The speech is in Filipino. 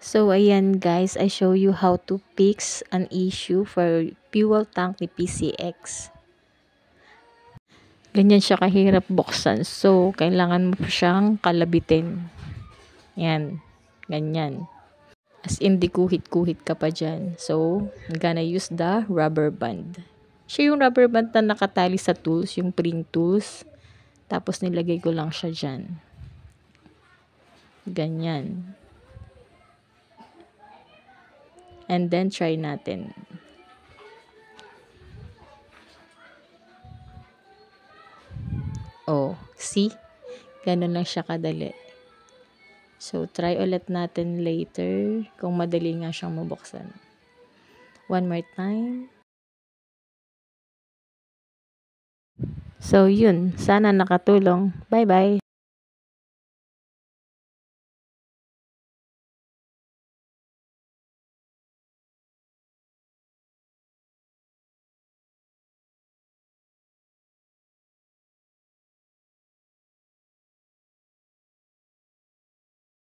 So, ayan guys, I show you how to fix an issue for fuel tank ni PCX. Ganyan siya kahirap buksan. So, kailangan mo siyang kalabitin. Yan. Ganyan. As in, di kuhit-kuhit ka pa dyan. So, I'm gonna use the rubber band. Siya yung rubber band na nakatali sa tools, yung pring tools. Tapos, nilagay ko lang siya dyan. Ganyan. And then, try natin. Oh, see? Ganun lang siya kadali. So, try ulit natin later kung madali nga siyang mabuksan. One more time. So, yun. Sana nakatulong. Bye-bye.